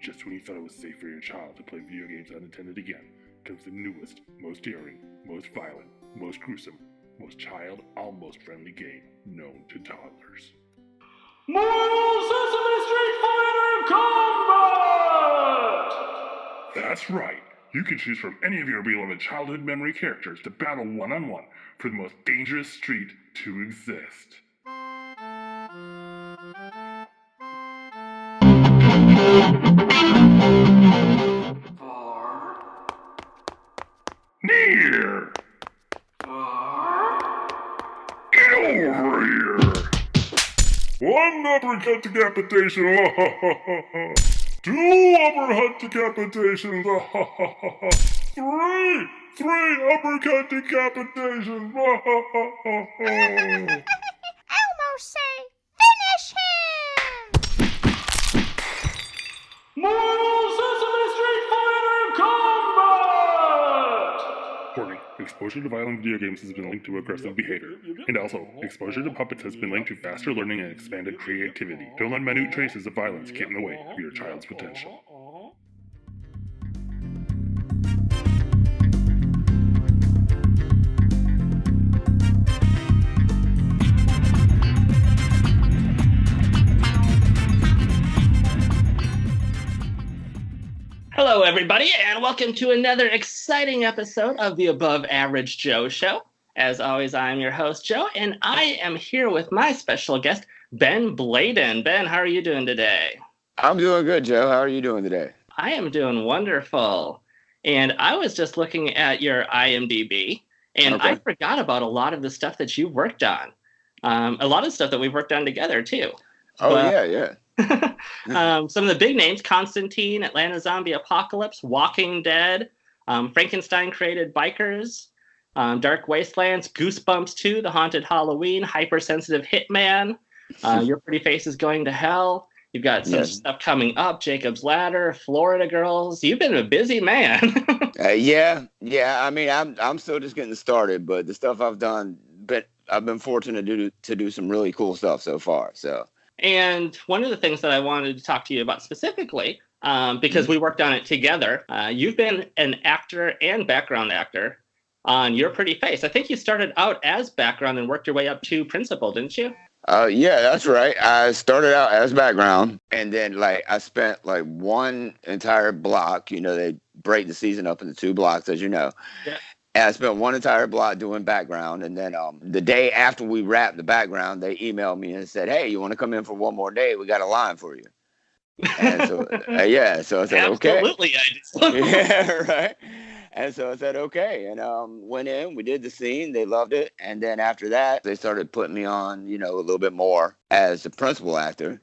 Just when you thought it was safe for your child to play video games unattended again, comes the newest, most daring, most violent, most gruesome, most child, almost friendly game known to toddlers. Mortal Sesame Street Kombat! That's right! You can choose from any of your beloved childhood memory characters to battle one-on-one for the most dangerous street to exist. Far. Near! Far. Get over here! One uppercut decapitation, ha ha ha ha ha! Two uppercut decapitations, ha ha ha ha ha! Three uppercut decapitations, ha ha ha ha ha! Elmo say, finish him! Mortal Sesame Street Kombat! Warning, exposure to violent video games has been linked to aggressive behavior. And also, exposure to puppets has been linked to faster learning and expanded creativity. Don't let minute traces of violence get in the way of your child's potential. Hello, everybody, and welcome to another exciting episode of the Above Average Joe Show. As always, I'm your host, Joe, and I am here with my special guest, Ben Bladon. Ben, how are you doing today? I'm doing good, Joe. How are you doing today? I am doing wonderful. And I was just looking at your IMDB, and Okay. I forgot about a lot of the stuff that you worked on. A lot of stuff that we've worked on together, too. Oh, But- yeah. Some of the big names: Constantine, Atlanta Zombie Apocalypse, Walking Dead, Frankenstein Created Bikers, Dark Wastelands, Goosebumps 2, The Haunted Halloween, Hypersensitive Hitman, Your Pretty Face is Going to Hell. You've got some Yes. stuff coming up: Jacob's Ladder, Florida Girls. You've been a busy man. Yeah. I mean, I'm still just getting started, but the stuff I've done, I've been fortunate to do some really cool stuff so far. So. And one of the things that I wanted to talk to you about specifically, because we worked on it together, you've been an actor and background actor on Your Pretty Face. I think you started out as background and worked your way up to principal, didn't you? Yeah, that's right. I started out as background, and then I spent one entire block. You know, they break the season up into two blocks, as you know. Yeah. And I spent one entire block doing background, and then the day after we wrapped the background, they emailed me and said, "Hey, you want to come in for one more day? We got a line for you." And so, so I said, "Okay." Absolutely, I do. Yeah, right. And so I said, "Okay," and went in. We did the scene. They loved it, and then after that, they started putting me on, a little bit more as the principal actor.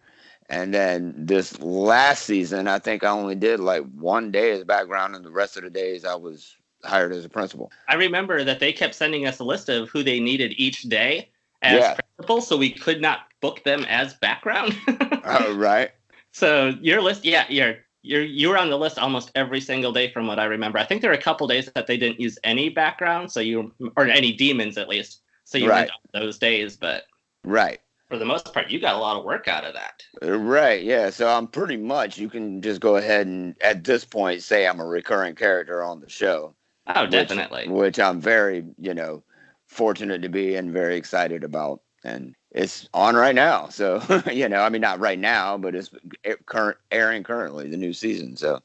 And then this last season, I think I only did one day as background, and the rest of the days I was hired as a principal. I remember that they kept sending us a list of who they needed each day as principal, so we could not book them as background. Right. So your list, you were on the list almost every single day from what I remember. I think there were a couple days that they didn't use any background, or any demons at least. So you went on those days, but right. For the most part, you got a lot of work out of that. Right, yeah. So I'm pretty much, you can just go ahead and at this point say I'm a recurring character on the show. Oh, definitely. Which I'm very, fortunate to be and very excited about. And it's on right now. So, I mean, not right now, but it's airing currently, the new season. So.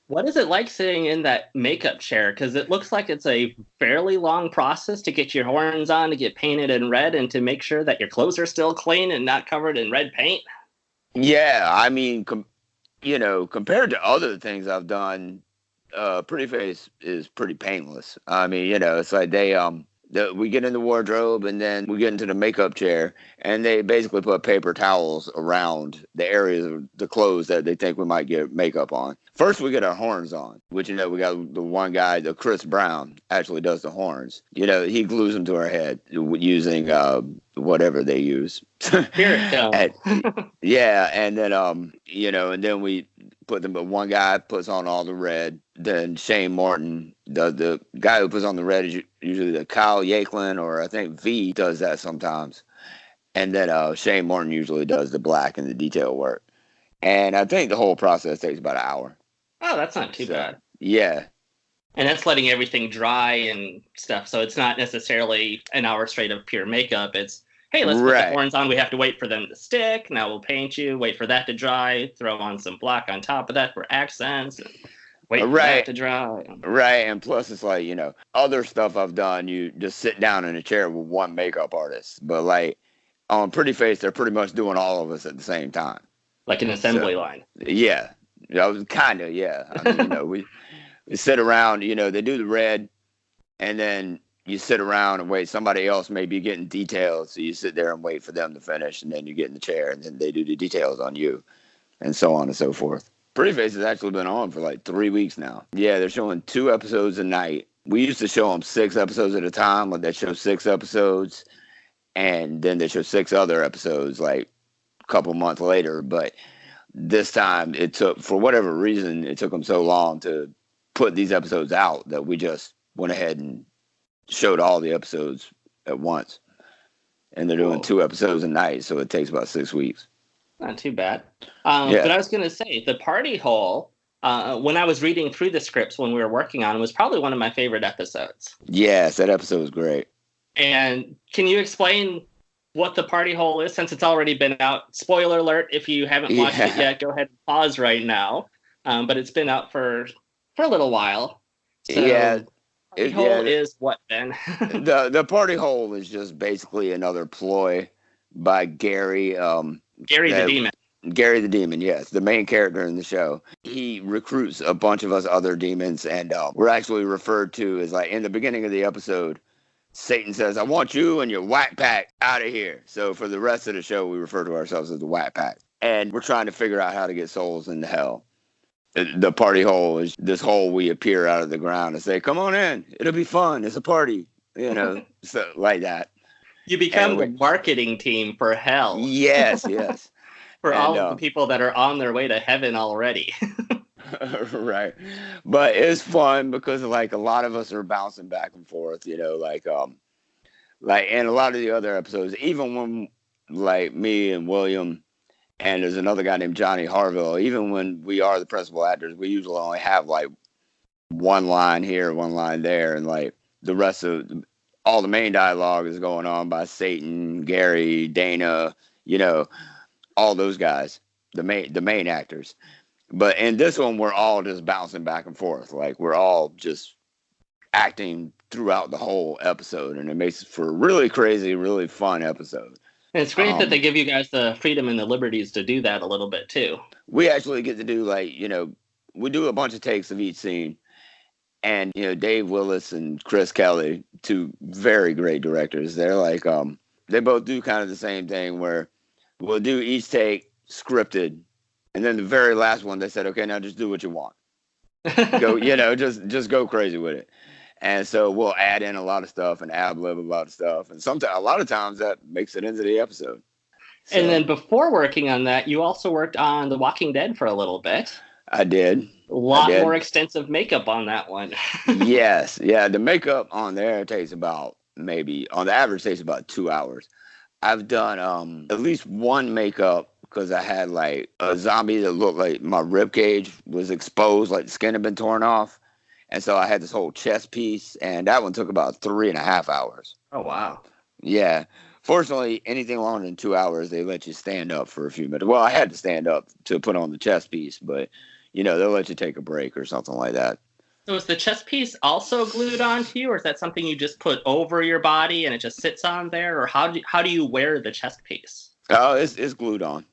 What is it like sitting in that makeup chair? Because it looks like it's a fairly long process to get your horns on, to get painted in red, and to make sure that your clothes are still clean and not covered in red paint. Yeah, I mean, compared to other things I've done, Pretty Face is pretty painless. I mean, it's like we get in the wardrobe and then we get into the makeup chair, and they basically put paper towels around the areas of the clothes that they think we might get makeup on. First, we get our horns on, which, we got the one guy, the Chris Brown, actually does the horns. He glues them to our head using whatever they use. Spirit gum. Yeah, and then, and then we put them, but one guy puts on all the red. Then Shane Martin, the guy who puts on the red is usually the Kyle Yakelin, or I think V does that sometimes. And then Shane Martin usually does the black and the detail work. And I think the whole process takes about an hour. Oh, that's not too bad. Yeah. And that's letting everything dry and stuff. So it's not necessarily an hour straight of pure makeup. It's, hey, let's put the horns on. We have to wait for them to stick. Now we'll paint you. Wait for that to dry. Throw on some black on top of that for accents. And wait for that to dry. Right. And plus, it's like, other stuff I've done, you just sit down in a chair with one makeup artist. But like on Pretty Face, they're pretty much doing all of us at the same time. Like an assembly line. Yeah. I was kind of, yeah. I mean, we sit around, they do the red, and then you sit around and wait. Somebody else may be getting details, so you sit there and wait for them to finish, and then you get in the chair, and then they do the details on you, and so on and so forth. Pretty Face has actually been on for like 3 weeks now. Yeah, they're showing 2 episodes a night. We used to show them 6 episodes at a time, like they show 6 episodes, and then they show 6 other episodes like a couple months later. But this time, for whatever reason, it took them so long to put these episodes out that we just went ahead and showed all the episodes at once. And they're doing 2 episodes a night, so it takes about 6 weeks. Not too bad. But I was going to say, the party hole, when I was reading through the scripts when we were working on it, was probably one of my favorite episodes. Yes, that episode was great. And can you explain what the party hole is, since it's already been out? Spoiler alert, if you haven't watched it yet, go ahead and pause right now. But it's been out for a little while. So party hole is what, then? the party hole is just basically another ploy by Gary. Gary the Demon. Gary the Demon, yes, the main character in the show. He recruits a bunch of us other demons, and we're actually referred to as, like, in the beginning of the episode, Satan says, "I want you and your whack pack out of here." So for the rest of the show, we refer to ourselves as the whack pack. And we're trying to figure out how to get souls into hell. The party hole is this hole we appear out of the ground and say, "Come on in. It'll be fun. It's a party." So like that. You become the marketing team for hell. Yes, yes. For all of the people that are on their way to heaven already. Right. But it's fun because, like, a lot of us are bouncing back and forth, like and a lot of the other episodes, even when, like, me and William, and there's another guy named Johnny Harville, even when we are the principal actors, we usually only have, like, one line here, one line there, and, like, the rest of all the main dialogue is going on by Satan, Gary, Dana, all those guys, the main actors. But in this one, we're all just bouncing back and forth. Like, we're all just acting throughout the whole episode, and it makes it for a really crazy, really fun episode. And it's great that they give you guys the freedom and the liberties to do that a little bit too. We actually get to do, like, we do a bunch of takes of each scene. And, Dave Willis and Chris Kelly, 2 very great directors, they're like, they both do kind of the same thing where we'll do each take scripted. And then the very last one, they said, "Okay, now just do what you want. Go, just go crazy with it." And so we'll add in a lot of stuff and ad-lib a lot of stuff. And a lot of times that makes it into the episode. So, and then before working on that, you also worked on The Walking Dead for a little bit. I did. A lot more extensive makeup on that one. Yes. Yeah, the makeup on there takes about, maybe, on the average, takes about 2 hours. I've done at least one makeup because I had, like, a zombie that looked like my rib cage was exposed, like the skin had been torn off. And so I had this whole chest piece, and that one took about 3.5 hours. Oh, wow. Yeah. Fortunately, anything longer than 2 hours, they let you stand up for a few minutes. Well, I had to stand up to put on the chest piece, but, they'll let you take a break or something like that. So is the chest piece also glued onto you, or is that something you just put over your body and it just sits on there? Or how do you wear the chest piece? Oh, it's glued on.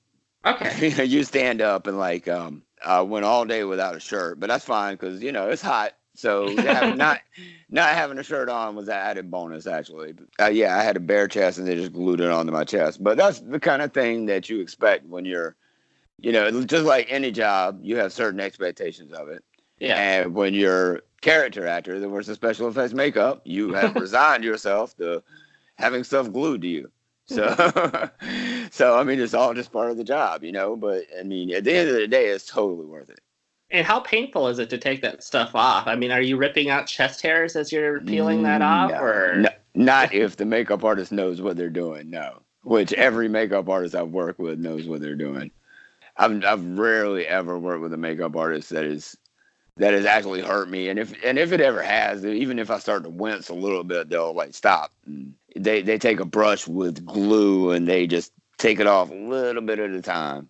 Okay. You stand up and, like, I went all day without a shirt, but that's fine because, it's hot. So not having a shirt on was an added bonus, actually. I had a bare chest and they just glued it onto my chest. But that's the kind of thing that you expect when you're, just like any job, you have certain expectations of it. Yeah. And when you're character actor that wears the special effects makeup, you have resigned yourself to having stuff glued to you. So, I mean, it's all just part of the job, But, I mean, at the end of the day, it's totally worth it. And how painful is it to take that stuff off? I mean, are you ripping out chest hairs as you're peeling that off? No, not if the makeup artist knows what they're doing, no. Which every makeup artist I've worked with knows what they're doing. I've rarely ever worked with a makeup artist that has actually hurt me. And if it ever has, even if I start to wince a little bit, they'll like stop. And they take a brush with glue and they just take it off a little bit at a time.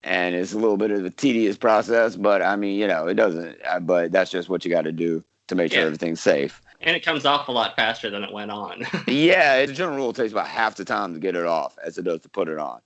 And it's a little bit of a tedious process, but I mean, it doesn't. But that's just what you got to do to make sure everything's safe. And it comes off a lot faster than it went on. Yeah, the general rule, it takes about half the time to get it off as it does to put it on.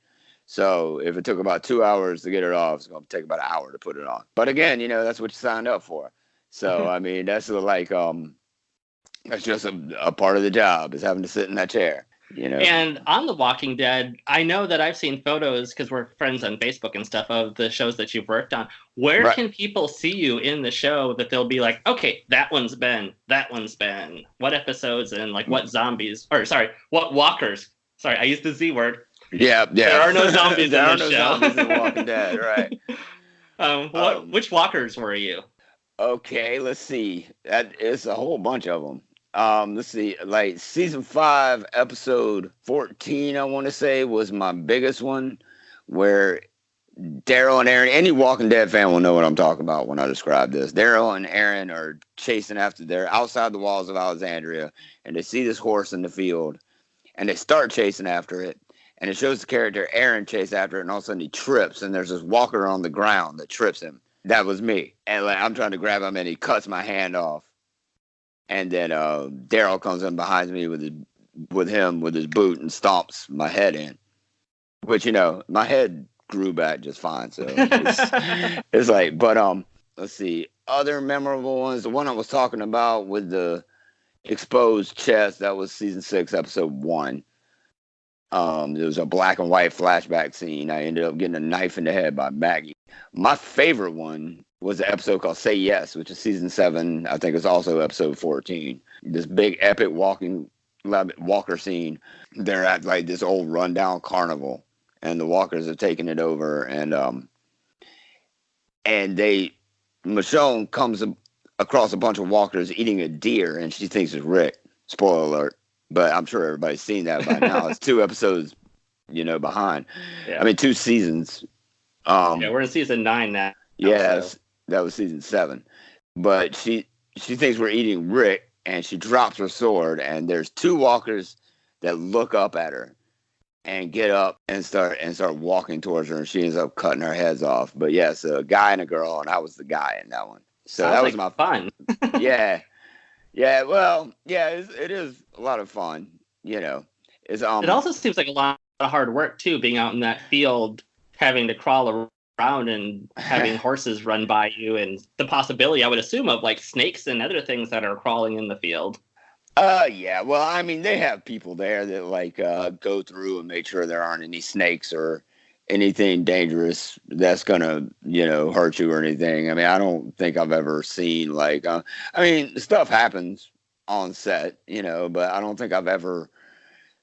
So if it took about 2 hours to get it off, it's going to take about an hour to put it on. But again, that's what you signed up for. So, I mean, that's like, that's just a part of the job, is having to sit in that chair, And on The Walking Dead, I know that I've seen photos, because we're friends on Facebook and stuff, of the shows that you've worked on. Where can people see you in the show that they'll be like, okay, that one's Ben, what episodes and like what zombies, what walkers? Sorry, I used the Z word. Yeah. There are no zombies there in are the no show. zombies in Walking Dead, right? Which walkers were you? Okay, let's see. It's a whole bunch of them. Let's see. Like season 5, episode 14, I want to say, was my biggest one, where Daryl and Aaron. Any Walking Dead fan will know what I'm talking about when I describe this. Daryl and Aaron are chasing after. They're outside the walls of Alexandria, and they see this horse in the field, and they start chasing after it. And it shows the character Aaron chase after it, and all of a sudden he trips, and there's this walker on the ground that trips him. That was me. And like, I'm trying to grab him, and he cuts my hand off. And then Daryl comes in behind me with his boot and stomps my head in. Which, my head grew back just fine. So it's like, but let's see. Other memorable ones. The one I was talking about with the exposed chest, that was season 6, episode 1. There was a black and white flashback scene. I ended up getting a knife in the head by Maggie. My favorite one was an episode called Say Yes, which is season 7. I think it's also episode 14. This big epic walker scene. They're at like this old rundown carnival, and the walkers have taken it over. And Michonne comes across a bunch of walkers eating a deer, and she thinks it's Rick. Spoiler alert. But I'm sure everybody's seen that by now. It's 2 episodes, behind. Yeah. I mean, 2 seasons. We're in season 9 now. Yeah, that was season 7. But she thinks we're eating Rick, and she drops her sword, and there's 2 walkers that look up at her and get up and start walking towards her, and she ends up cutting her heads off. But yes, a guy and a girl, and I was the guy in that one. So that was my fun. Yeah. Yeah, well, yeah, it is a lot of fun, It's It also seems like a lot of hard work too, being out in that field, having to crawl around and having horses run by you, and the possibility, I would assume, of like snakes and other things that are crawling in the field. Yeah, well, I mean, they have people there that like go through and make sure there aren't any snakes or anything dangerous that's gonna hurt you or anything. I mean, I don't think I've ever seen like I mean, stuff happens on set, but I don't think I've ever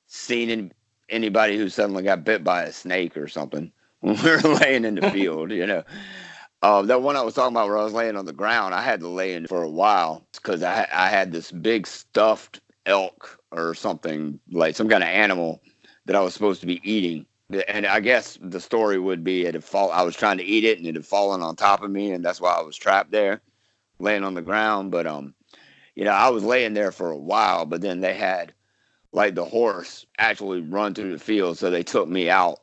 seen anybody who suddenly got bit by a snake or something when we were laying in the field. That one I was talking about where I was laying on the ground, I had to lay in for a while because I had this big stuffed elk or something, like some kind of animal that I was supposed to be eating. And I guess the story would be I was trying to eat it, and it had fallen on top of me, and that's why I was trapped there, laying on the ground. But I was laying there for a while, but then they had like the horse actually run through the field, so they took me out,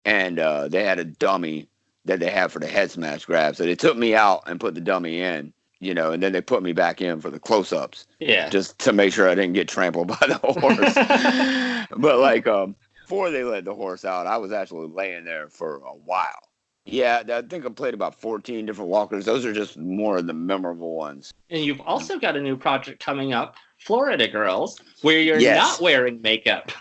and they had a dummy that they had for the head smash grab. So they took me out and put the dummy in, and then they put me back in for the close-ups. Yeah. Just to make sure I didn't get trampled by the horse. But like before they let the horse out, I was actually laying there for a while. Yeah, I think I played about 14 different walkers. Those are just more of the memorable ones. And you've also got a new project coming up, Florida Girls, where you're not wearing makeup.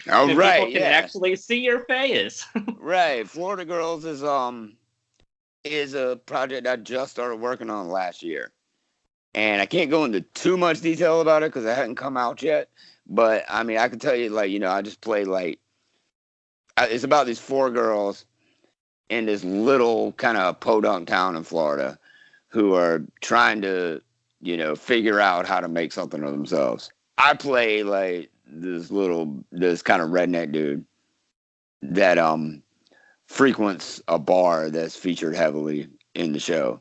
Oh, right, people can actually see your face. Right. Florida Girls is a project I just started working on last year. And I can't go into too much detail about it because it hadn't come out yet. But, I mean, I can tell you, like, I just play, like, it's about these 4 girls in this little kind of podunk town in Florida who are trying to, figure out how to make something of themselves. I play, like, this kind of redneck dude that, frequents a bar that's featured heavily in the show.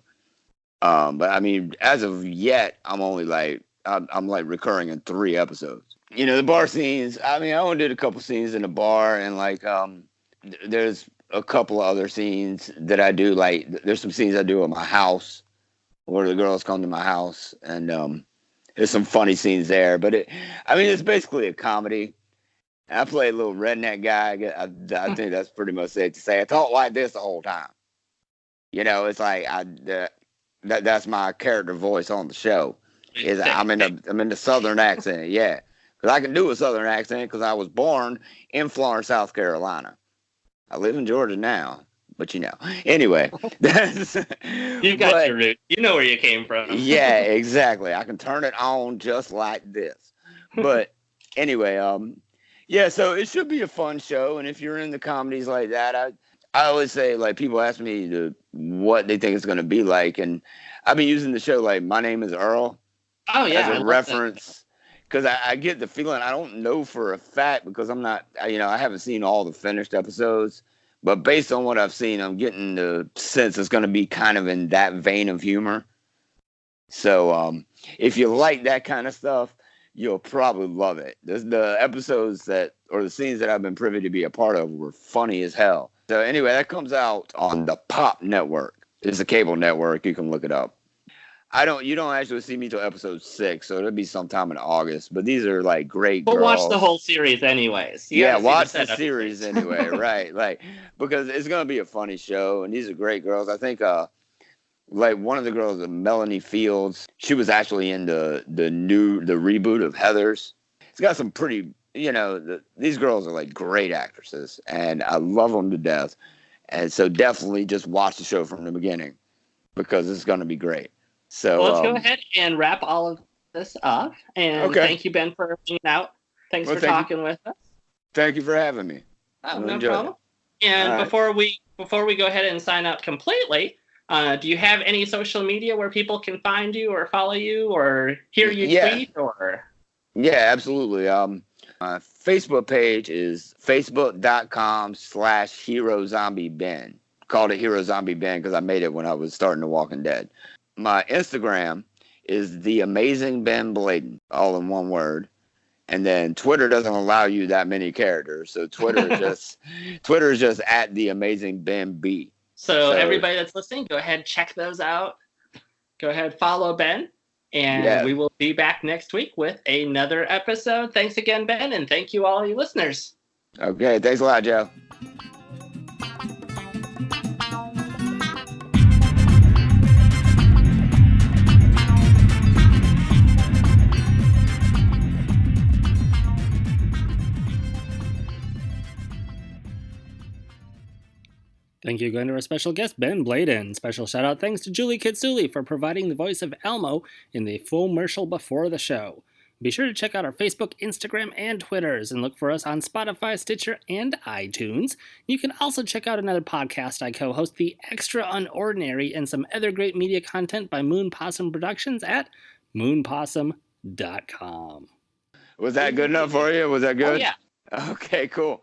But I mean, as of yet, I'm only like I'm like recurring in 3 episodes. You know, the bar scenes. I mean, I only did a couple scenes in the bar, and like there's a couple of other scenes that I do. Like there's some scenes I do at my house, where the girls come to my house, and there's some funny scenes there. But it's basically a comedy. I play a little redneck guy. I think that's pretty much safe to say. I talk like this the whole time. You know, it's like that's my character voice on the show. Is I'm in the Southern accent, yeah. Because I can do a Southern accent because I was born in Florence, South Carolina. I live in Georgia now, but you know. Anyway, you got your root. You know where you came from. Yeah, exactly. I can turn it on just like this. But anyway, yeah. So it should be a fun show, and if you're into comedies like that, I always say, like, people ask me what they think it's going to be like, and I've been using the show like My Name is Earl. Oh yeah, as a reference. Because I get the feeling, I don't know for a fact because I'm not, I haven't seen all the finished episodes, but based on what I've seen, I'm getting the sense it's going to be kind of in that vein of humor. So if you like that kind of stuff, you'll probably love it. The episodes or the scenes that I've been privy to be a part of were funny as hell. So anyway, that comes out on the Pop Network. It's a cable network. You can look it up. You don't actually see me till episode 6, so it'll be sometime in August. But these are like great girls. We'll watch the whole series anyways. Watch the series anyway, right? Like, because it's gonna be a funny show, and these are great girls. I think like one of the girls, Melanie Fields, she was actually in the reboot of Heathers. It's got some pretty, these girls are like great actresses, and I love them to death. And so definitely just watch the show from the beginning because it's gonna be great. So let's go ahead and wrap all of this up. And Thank you, Ben, for being out. Thanks for talking with us. Thank you for having me. Oh, no problem. And before we go ahead and sign out completely, do you have any social media where people can find you or follow you or hear you tweet? Yeah, absolutely. My Facebook page is facebook.com/HeroZombieBen. Called it Hero Zombie Ben because I made it when I was starting The Walking Dead. My Instagram is The Amazing Ben Bladon, all in one word. And then Twitter doesn't allow you that many characters. So Twitter is just at The Amazing Ben B. So everybody that's listening, go ahead, check those out. Go ahead, follow Ben. And we will be back next week with another episode. Thanks again, Ben. And thank you, all you listeners. Okay. Thanks a lot, Joe. Thank you again to our special guest, Ben Bladon. Special shout-out thanks to Julie Kitsulie for providing the voice of Elmo in the commercial before the show. Be sure to check out our Facebook, Instagram, and Twitters, and look for us on Spotify, Stitcher, and iTunes. You can also check out another podcast I co-host, The Extra Unordinary, and some other great media content by Moon Possum Productions at moonpossum.com. Was that good enough for you? Was that good? Oh, yeah. Okay, cool.